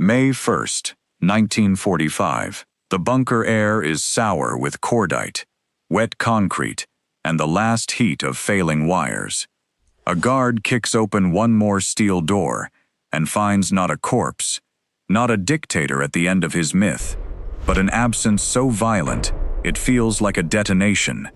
May 1st, 1945. The bunker air is sour with cordite, wet concrete, and the last heat of failing wires. A guard kicks open one more steel door and finds not a corpse, not a dictator at the end of his myth, but an absence so violent it feels like a detonation.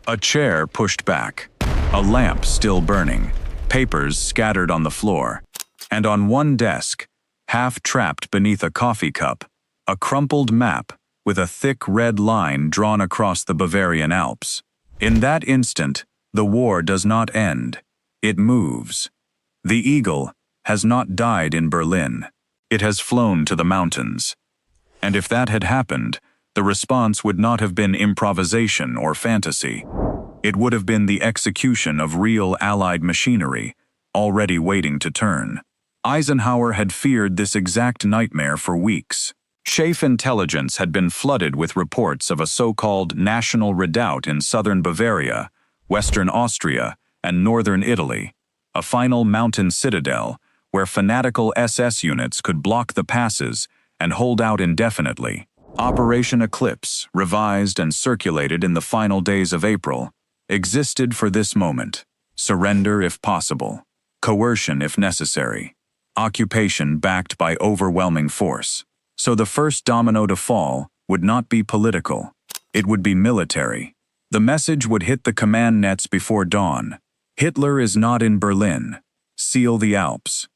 A chair pushed back, a lamp still burning, papers scattered on the floor, and on one desk, half trapped beneath a coffee cup, a crumpled map with a thick red line drawn across the Bavarian Alps. In that instant, the war does not end. It moves. The eagle has not died in Berlin. It has flown to the mountains. And if that had happened, the response would not have been improvisation or fantasy. It would have been the execution of real Allied machinery, already waiting to turn. Eisenhower had feared this exact nightmare for weeks. Chief intelligence had been flooded with reports of a so-called national redoubt in southern Bavaria, western Austria, and northern Italy, a final mountain citadel where fanatical SS units could block the passes and hold out indefinitely. Operation Eclipse, revised and circulated in the final days of April, existed for this moment. Surrender if possible, coercion if necessary, occupation backed by overwhelming force. So the first domino to fall would not be political. It would be military. The message would hit the command nets before dawn. Hitler is not in Berlin. Seal the Alps.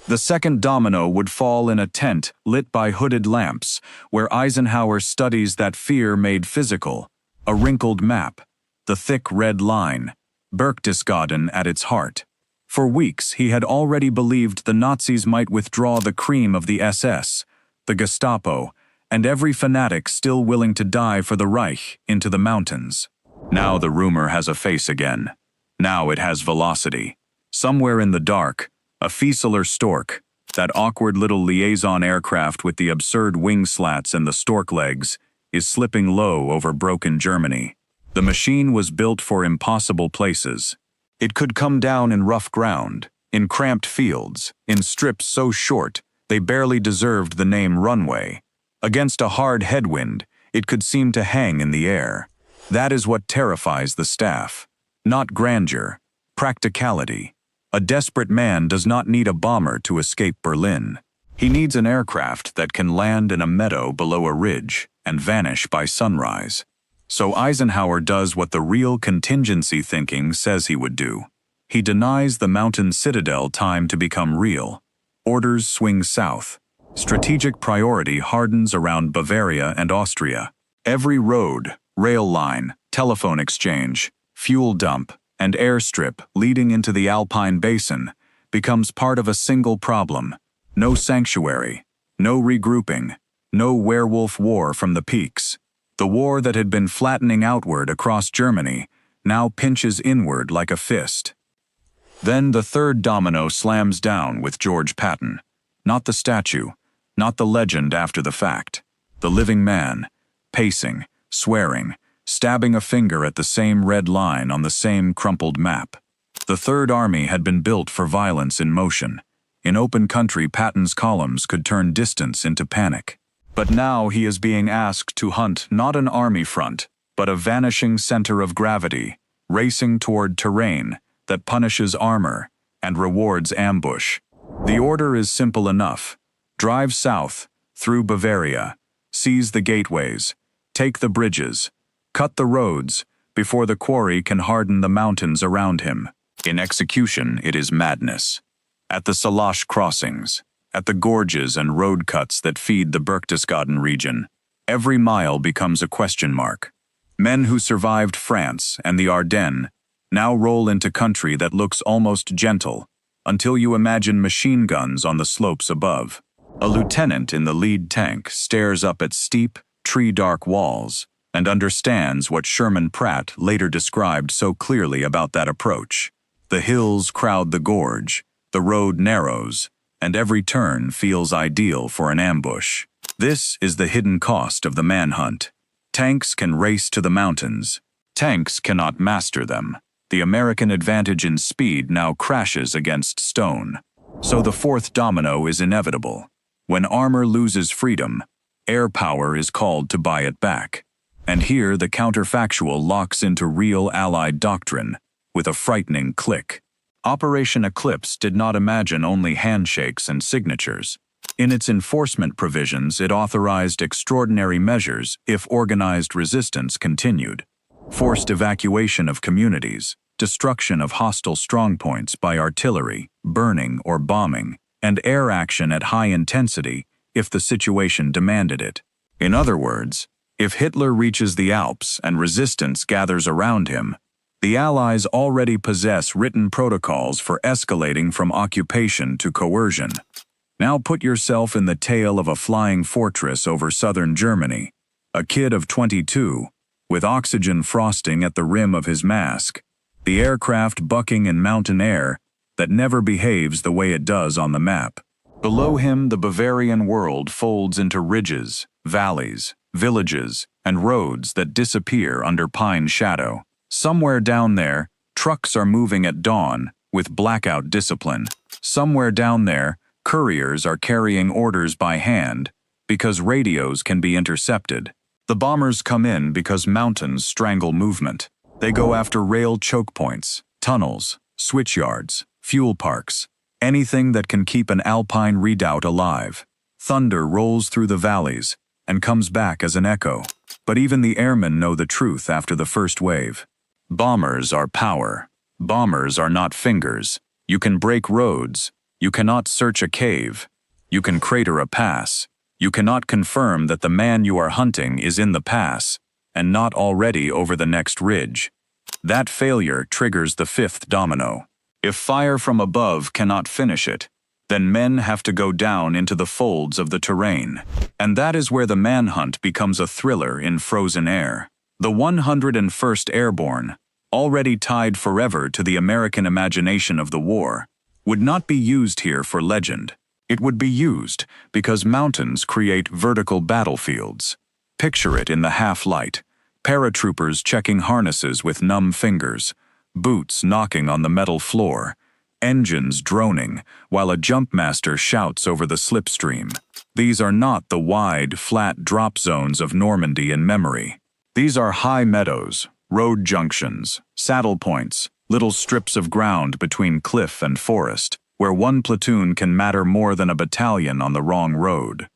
The second domino would fall in a tent lit by hooded lamps, where Eisenhower studies that fear made physical, a wrinkled map, the thick red line, Berchtesgaden at its heart. For weeks he had already believed the Nazis might withdraw the cream of the SS, the Gestapo, and every fanatic still willing to die for the Reich into the mountains. Now the rumor has a face again. Now it has velocity. Somewhere in the dark, a Fieseler Stork, that awkward little liaison aircraft with the absurd wing slats and the stork legs, is slipping low over broken Germany. The machine was built for impossible places. It could come down in rough ground, in cramped fields, in strips so short they barely deserved the name runway. Against a hard headwind, it could seem to hang in the air. That is what terrifies the staff. Not grandeur, practicality. A desperate man does not need a bomber to escape Berlin. He needs an aircraft that can land in a meadow below a ridge and vanish by sunrise. So Eisenhower does what the real contingency thinking says he would do. He denies the mountain citadel time to become real. Orders swing south. Strategic priority hardens around Bavaria and Austria. Every road, rail line, telephone exchange, fuel dump, and airstrip leading into the Alpine basin becomes part of a single problem. No sanctuary, no regrouping, no werewolf war from the peaks. The war that had been flattening outward across Germany now pinches inward like a fist. Then the third domino slams down with George Patton. Not the statue, not the legend after the fact. The living man, pacing, swearing, stabbing a finger at the same red line on the same crumpled map. The Third Army had been built for violence in motion. In open country, Patton's columns could turn distance into panic. But now he is being asked to hunt not an army front, but a vanishing center of gravity, racing toward terrain that punishes armor and rewards ambush. The order is simple enough. Drive south, through Bavaria, seize the gateways, take the bridges, cut the roads, before the quarry can harden the mountains around him. In execution, it is madness. At the Salash crossings, at the gorges and road cuts that feed the Berchtesgaden region, every mile becomes a question mark. Men who survived France and the Ardennes now roll into country that looks almost gentle, until you imagine machine guns on the slopes above. A lieutenant in the lead tank stares up at steep, tree-dark walls and understands what Sherman Pratt later described so clearly about that approach. The hills crowd the gorge, the road narrows, and every turn feels ideal for an ambush. This is the hidden cost of the manhunt. Tanks can race to the mountains. Tanks cannot master them. The American advantage in speed now crashes against stone. So the fourth domino is inevitable. When armor loses freedom, air power is called to buy it back. And here the counterfactual locks into real Allied doctrine with a frightening click. Operation Eclipse did not imagine only handshakes and signatures. In its enforcement provisions, it authorized extraordinary measures if organized resistance continued. Forced evacuation of communities, destruction of hostile strongpoints by artillery, burning or bombing, and air action at high intensity if the situation demanded it. In other words, if Hitler reaches the Alps and resistance gathers around him, the Allies already possess written protocols for escalating from occupation to coercion. Now put yourself in the tail of a flying fortress over southern Germany, a kid of 22, with oxygen frosting at the rim of his mask, the aircraft bucking in mountain air that never behaves the way it does on the map. Below him, the Bavarian world folds into ridges, valleys, villages, and roads that disappear under pine shadow. Somewhere down there, trucks are moving at dawn with blackout discipline. Somewhere down there, couriers are carrying orders by hand because radios can be intercepted. The bombers come in because mountains strangle movement. They go after rail choke points, tunnels, switchyards, fuel parks, anything that can keep an Alpine Redoubt alive. Thunder rolls through the valleys and comes back as an echo. But even the airmen know the truth after the first wave. Bombers are power. Bombers are not fingers. You can break roads. You cannot search a cave. You can crater a pass. You cannot confirm that the man you are hunting is in the pass and not already over the next ridge. That failure triggers the fifth domino. If fire from above cannot finish it, then men have to go down into the folds of the terrain. And that is where the manhunt becomes a thriller in frozen air. The 101st Airborne, already tied forever to the American imagination of the war, would not be used here for legend. It would be used because mountains create vertical battlefields. Picture it in the half-light, paratroopers checking harnesses with numb fingers, boots knocking on the metal floor, engines droning while a jumpmaster shouts over the slipstream. These are not the wide, flat drop zones of Normandy in memory. These are high meadows, road junctions, saddle points, little strips of ground between cliff and forest, where one platoon can matter more than a battalion on the wrong road.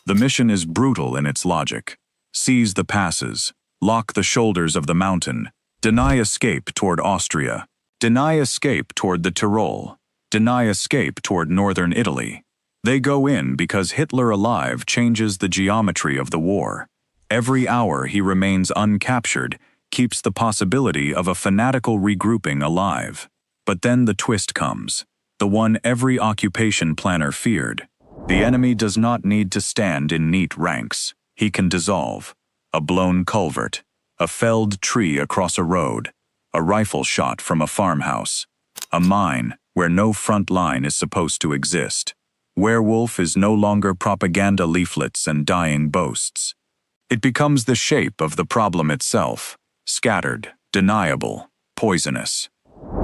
The mission is brutal in its logic. Seize the passes, lock the shoulders of the mountain, deny escape toward Austria, deny escape toward the Tyrol, deny escape toward northern Italy. They go in because Hitler alive changes the geometry of the war. Every hour he remains uncaptured keeps the possibility of a fanatical regrouping alive. But then the twist comes, the one every occupation planner feared. The enemy does not need to stand in neat ranks. He can dissolve. A blown culvert, a felled tree across a road, a rifle shot from a farmhouse, a mine where no front line is supposed to exist. Werewolf is no longer propaganda leaflets and dying boasts. It becomes the shape of the problem itself, scattered, deniable, poisonous.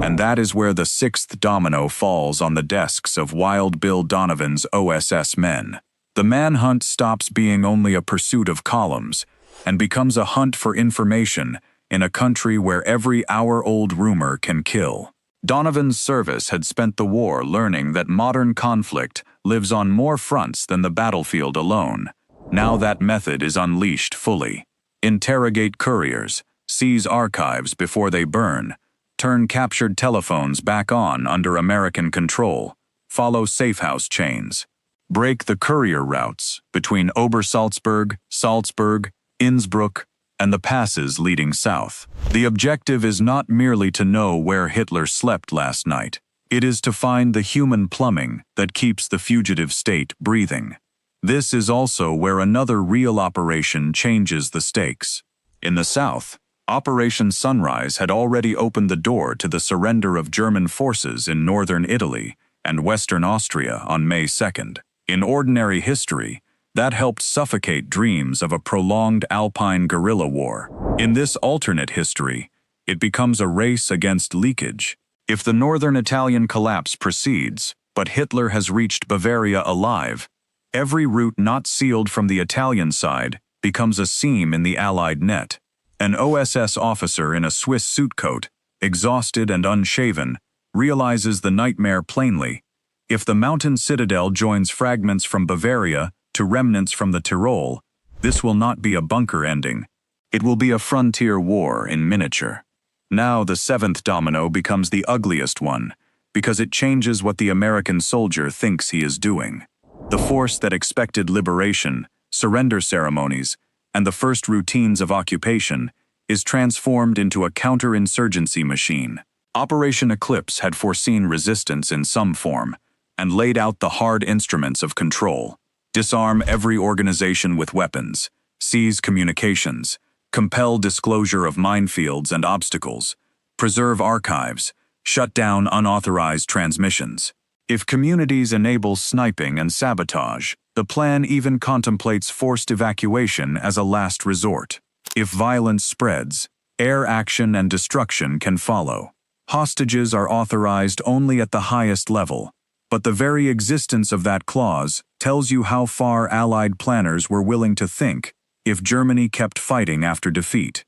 And that is where the sixth domino falls on the desks of Wild Bill Donovan's OSS men. The manhunt stops being only a pursuit of columns and becomes a hunt for information in a country where every hour-old rumor can kill. Donovan's service had spent the war learning that modern conflict lives on more fronts than the battlefield alone. Now that method is unleashed fully. Interrogate couriers, seize archives before they burn, turn captured telephones back on under American control, follow safehouse chains, break the courier routes between Obersalzberg, Salzburg, Innsbruck, and the passes leading south. The objective is not merely to know where Hitler slept last night. It is to find the human plumbing that keeps the fugitive state breathing. This is also where another real operation changes the stakes. In the south, Operation Sunrise had already opened the door to the surrender of German forces in northern Italy and western Austria on May 2nd. In ordinary history, that helped suffocate dreams of a prolonged Alpine guerrilla war. In this alternate history, it becomes a race against leakage. If the northern Italian collapse proceeds, but Hitler has reached Bavaria alive, Every route not sealed from the Italian side becomes a seam in the Allied net. An OSS officer in a Swiss suit coat, exhausted and unshaven, realizes the nightmare plainly. If the mountain citadel joins fragments from Bavaria to remnants from the Tyrol, this will not be a bunker ending. It will be a frontier war in miniature. Now the seventh domino becomes the ugliest one, because it changes what the American soldier thinks he is doing. The force that expected liberation, surrender ceremonies, and the first routines of occupation is transformed into a counterinsurgency machine. Operation Eclipse had foreseen resistance in some form and laid out the hard instruments of control. Disarm every organization with weapons, seize communications, compel disclosure of minefields and obstacles, preserve archives, shut down unauthorized transmissions. If communities enable sniping and sabotage, the plan even contemplates forced evacuation as a last resort. If violence spreads, air action and destruction can follow. Hostages are authorized only at the highest level, but the very existence of that clause tells you how far Allied planners were willing to think if Germany kept fighting after defeat.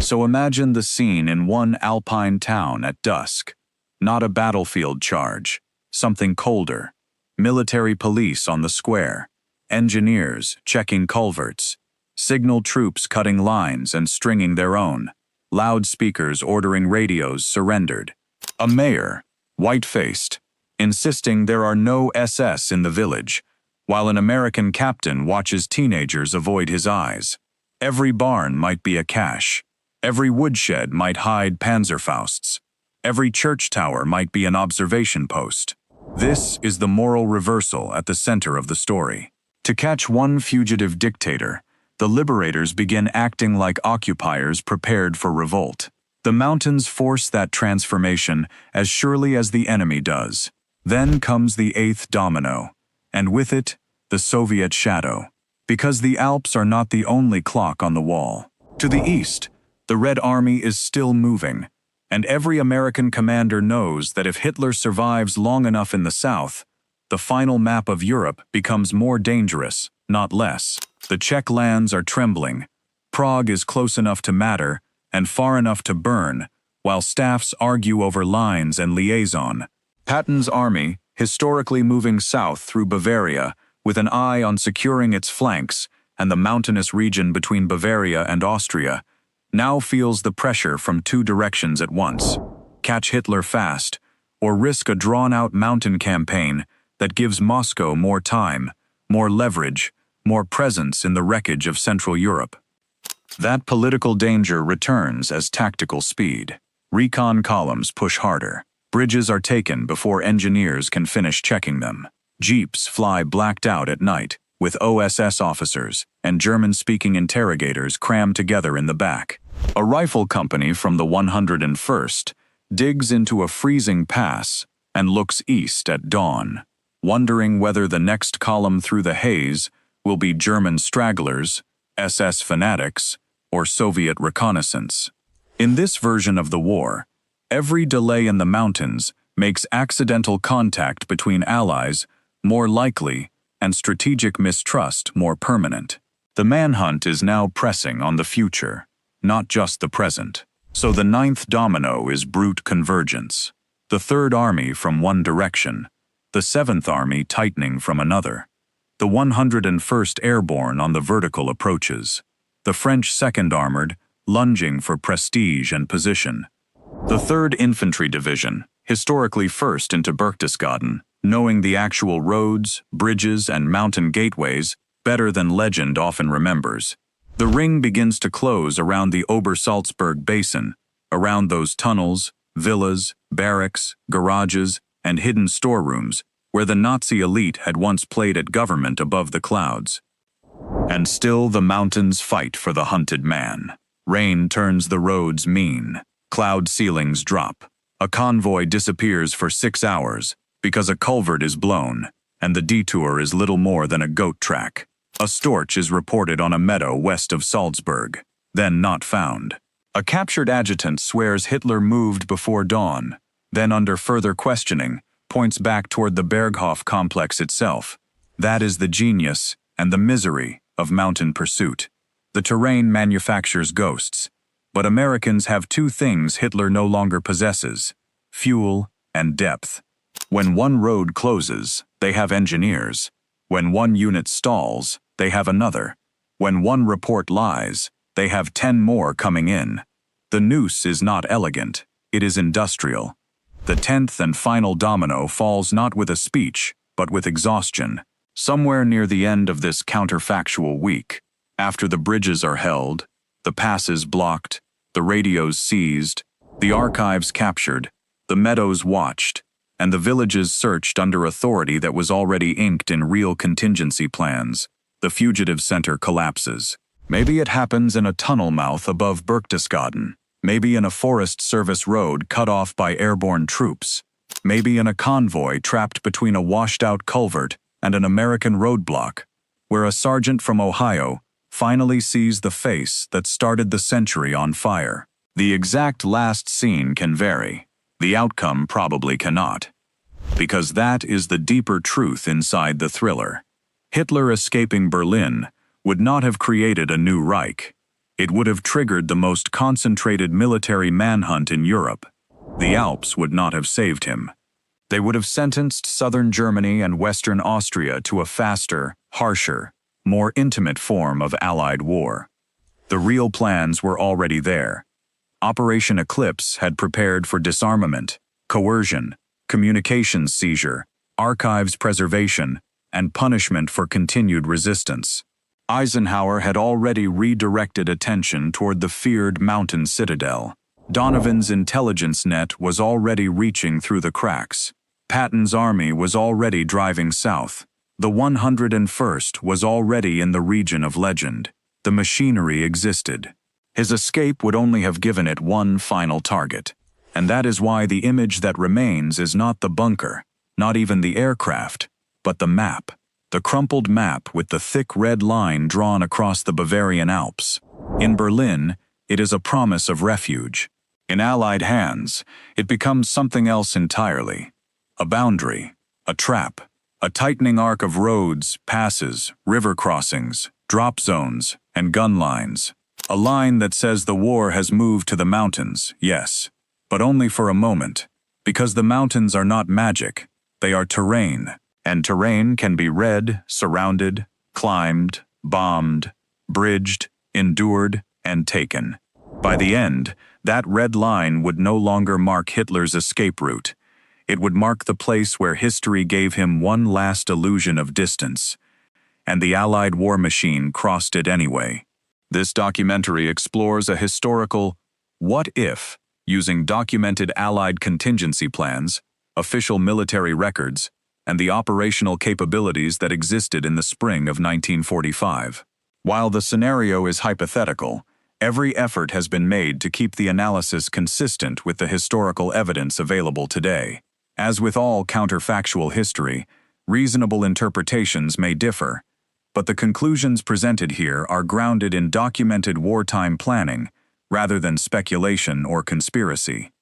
So imagine the scene in one Alpine town at dusk. Not a battlefield charge, something colder. Military police on the square, engineers checking culverts, signal troops cutting lines and stringing their own, loudspeakers ordering radios surrendered. A mayor, white-faced, insisting there are no SS in the village, while an American captain watches teenagers avoid his eyes. Every barn might be a cache. Every woodshed might hide Panzerfausts. Every church tower might be an observation post. This is the moral reversal at the center of the story. To catch one fugitive dictator, the liberators begin acting like occupiers prepared for revolt. The mountains force that transformation as surely as the enemy does. Then comes the eighth domino, and with it, the Soviet shadow. Because the Alps are not the only clock on the wall. To the east, the Red Army is still moving, and every American commander knows that if Hitler survives long enough in the south, the final map of Europe becomes more dangerous, not less. The Czech lands are trembling. Prague is close enough to matter and far enough to burn, while staffs argue over lines and liaison. Patton's army, historically moving south through Bavaria, with an eye on securing its flanks and the mountainous region between Bavaria and Austria, now feels the pressure from two directions at once. Catch Hitler fast, or risk a drawn-out mountain campaign that gives Moscow more time, more leverage, more presence in the wreckage of Central Europe. That political danger returns as tactical speed. Recon columns push harder. Bridges are taken before engineers can finish checking them. Jeeps fly blacked out at night, with OSS officers and German-speaking interrogators crammed together in the back. A rifle company from the 101st digs into a freezing pass and looks east at dawn, wondering whether the next column through the haze will be German stragglers, SS fanatics, or Soviet reconnaissance. In this version of the war, every delay in the mountains makes accidental contact between allies more likely and strategic mistrust more permanent. The manhunt is now pressing on the future, not just the present. So the ninth domino is brute convergence. The Third Army from one direction, the Seventh Army tightening from another. The 101st Airborne on the vertical approaches. The French 2nd Armored, lunging for prestige and position. The 3rd Infantry Division, historically first into Berchtesgaden, knowing the actual roads, bridges, and mountain gateways better than legend often remembers. The ring begins to close around the Obersalzberg Basin, around those tunnels, villas, barracks, garages, and hidden storerooms where the Nazi elite had once played at government above the clouds. And still the mountains fight for the hunted man. Rain turns the roads mean. Cloud ceilings drop. A convoy disappears for 6 hours because a culvert is blown, and the detour is little more than a goat track. A storch is reported on a meadow west of Salzburg, then not found. A captured adjutant swears Hitler moved before dawn, then under further questioning, points back toward the Berghof complex itself. That is the genius and the misery of mountain pursuit. The terrain manufactures ghosts, but Americans have two things Hitler no longer possesses: fuel and depth. When one road closes, they have engineers. When one unit stalls, they have another. When one report lies, they have 10 more coming in. The noose is not elegant, it is industrial. The 10th and final domino falls not with a speech, but with exhaustion. Somewhere near the end of this counterfactual week, after the bridges are held, the passes blocked, the radios seized, the archives captured, the meadows watched, and the villages searched under authority that was already inked in real contingency plans, the fugitive center collapses. Maybe it happens in a tunnel mouth above Berchtesgaden. Maybe in a Forest Service road cut off by airborne troops. Maybe in a convoy trapped between a washed-out culvert and an American roadblock, where a sergeant from Ohio finally sees the face that started the century on fire. The exact last scene can vary. The outcome probably cannot. Because that is the deeper truth inside the thriller. Hitler escaping Berlin would not have created a new Reich. It would have triggered the most concentrated military manhunt in Europe. The Alps would not have saved him. They would have sentenced southern Germany and western Austria to a faster, harsher, more intimate form of Allied war. The real plans were already there. Operation Eclipse had prepared for disarmament, coercion, communications seizure, archives preservation, and punishment for continued resistance. Eisenhower had already redirected attention toward the feared mountain citadel. Donovan's intelligence net was already reaching through the cracks. Patton's army was already driving south. The 101st was already in the region of legend. The machinery existed. His escape would only have given it one final target. And that is why the image that remains is not the bunker, not even the aircraft, but the map. The crumpled map with the thick red line drawn across the Bavarian Alps. In Berlin, it is a promise of refuge. In Allied hands, it becomes something else entirely. A boundary, a trap, a tightening arc of roads, passes, river crossings, drop zones, and gun lines. A line that says the war has moved to the mountains, yes, but only for a moment, because the mountains are not magic, they are terrain. And terrain can be read, surrounded, climbed, bombed, bridged, endured, and taken. By the end, that red line would no longer mark Hitler's escape route. It would mark the place where history gave him one last illusion of distance. And the Allied war machine crossed it anyway. This documentary explores a historical what if, using documented Allied contingency plans, official military records, and the operational capabilities that existed in the spring of 1945. While the scenario is hypothetical, every effort has been made to keep the analysis consistent with the historical evidence available today. As with all counterfactual history, reasonable interpretations may differ, but the conclusions presented here are grounded in documented wartime planning rather than speculation or conspiracy.